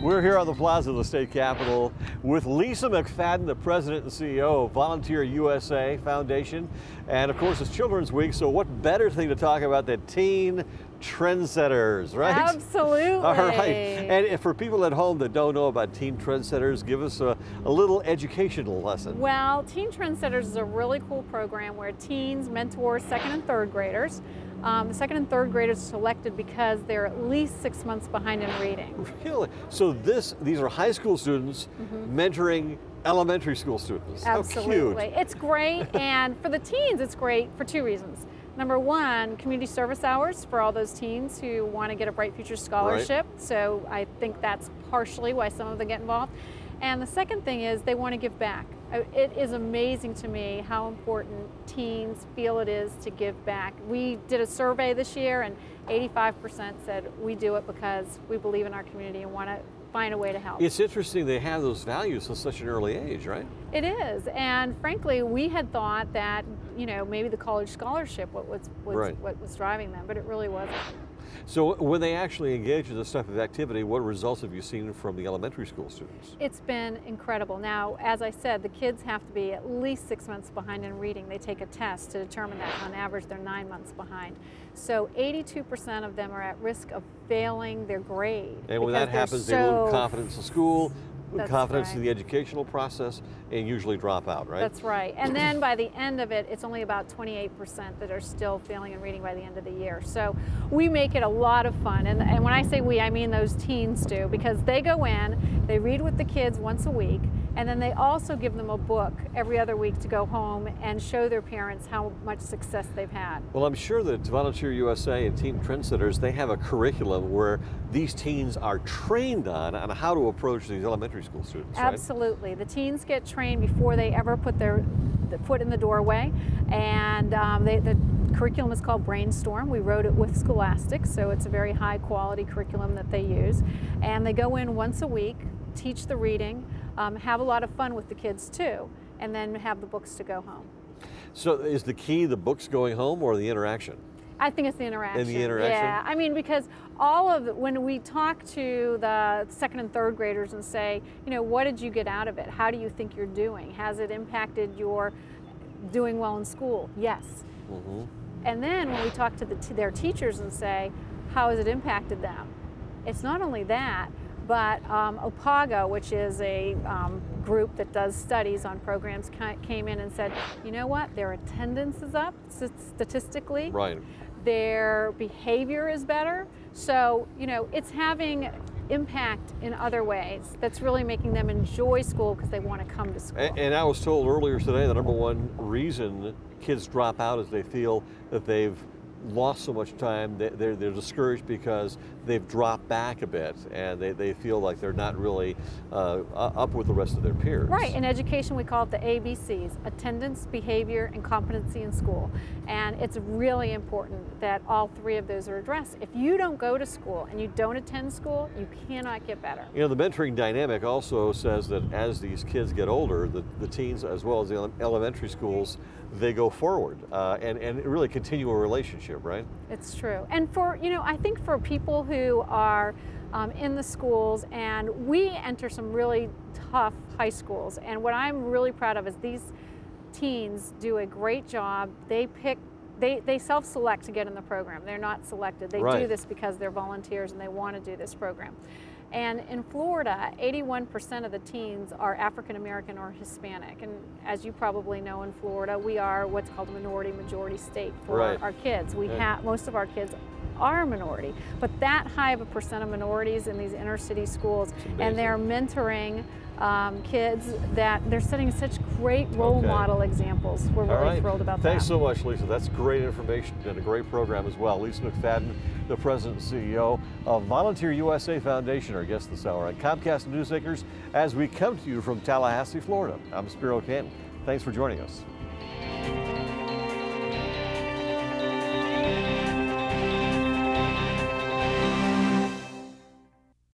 We're here on the plaza of the state capitol with Liza Mcfadden, the president and CEO of Volunteer USA Foundation. And of course, it's Children's Week, so what better thing to talk about than Teen Trendsetters, right? Absolutely. All right. And for people at home that don't know about Teen Trendsetters, give us a little educational lesson. Well, Teen Trendsetters is a really cool program where teens mentor second and third graders. The second and third graders are selected because they're at least 6 months behind in reading. Really? So these are high school students mentoring elementary school students. Absolutely. How cute. It's great, and for the teens it's great for two reasons. Number one, community service hours for all those teens who want to get a Bright Future Scholarship. Right. So I think that's partially why some of them get involved. And the second thing is they want to give back. It is amazing to me how important teens feel it is to give back. We did a survey this year and 85% said we do it because we believe in our community and want to find a way to help. It's interesting they have those values at such an early age, right? It is, and frankly, we had thought that, you know, maybe the college scholarship what was driving them, but it really wasn't. So when they actually engage in this type of activity, what results have you seen from the elementary school students? It's been incredible. Now, as I said, the kids have to be at least 6 months behind in reading. They take a test to determine that. On average, they're 9 months behind. So 82% of them are at risk of failing their grade. And when that happens, they lose confidence in school, confidence in the educational process, and usually drop out, right? That's right. And then by the end of it, it's only about 28% that are still failing in reading by the end of the year. So we make it a lot of fun. And when I say we, I mean those teens do, because they go in, they read with the kids once a week, and then they also give them a book every other week to go home and show their parents how much success they've had. Well, I'm sure that Volunteer USA and Teen Trendsetters, they have a curriculum where these teens are trained on how to approach these elementary school students, right? Absolutely. The teens get trained before they ever put their foot in the doorway, and the curriculum is called Brainstorm. We wrote it with Scholastic, so it's a very high quality curriculum that they use. And they go in once a week, teach the reading, have a lot of fun with the kids too, and then have the books to go home. So is the key the books going home or the interaction? I think it's the interaction. And the interaction? Yeah, I mean, because when we talk to the second and third graders and say, you know, what did you get out of it? How do you think you're doing? Has it impacted your doing well in school? Yes. And then when we talk to their teachers and say, how has it impacted them? It's not only that, but OPAGA, which is a group that does studies on programs, came in and said, you know what, their attendance is up statistically. Right. Their behavior is better. So, you know, it's having impact in other ways that's really making them enjoy school because they want to come to school. And I was told earlier today the number one reason kids drop out is they feel that they've lost so much time, they're discouraged because they've dropped back a bit and they feel like they're not really up with the rest of their peers. Right, in education we call it the ABCs, attendance, behavior, and competency in school. And it's really important that all three of those are addressed. If you don't go to school and you don't attend school, you cannot get better. You know, the mentoring dynamic also says that as these kids get older, the teens as well as the elementary schools, they go forward and really continue a relationship, right? It's true. And for, you know, I think for people who are in the schools, and we enter some really tough high schools, and what I'm really proud of is these teens do a great job. They self-select to get in the program. They're not selected. They do this because they're volunteers and they want to do this program. And in Florida, 81% of the teens are African American or Hispanic. And as you probably know, in Florida, we are what's called a minority-majority state for our kids. Most of our kids are minority, but that high of a percent of minorities in these inner city schools, and they're mentoring kids that they're setting such great role model examples. We're really thrilled about that. Thanks so much, Lisa. That's great information and a great program as well. Liza Mcfadden, the President and CEO of Volunteer USA Foundation, our guest this hour on Comcast Newsmakers as we come to you from Tallahassee, Florida. I'm Spiro Canton. Thanks for joining us.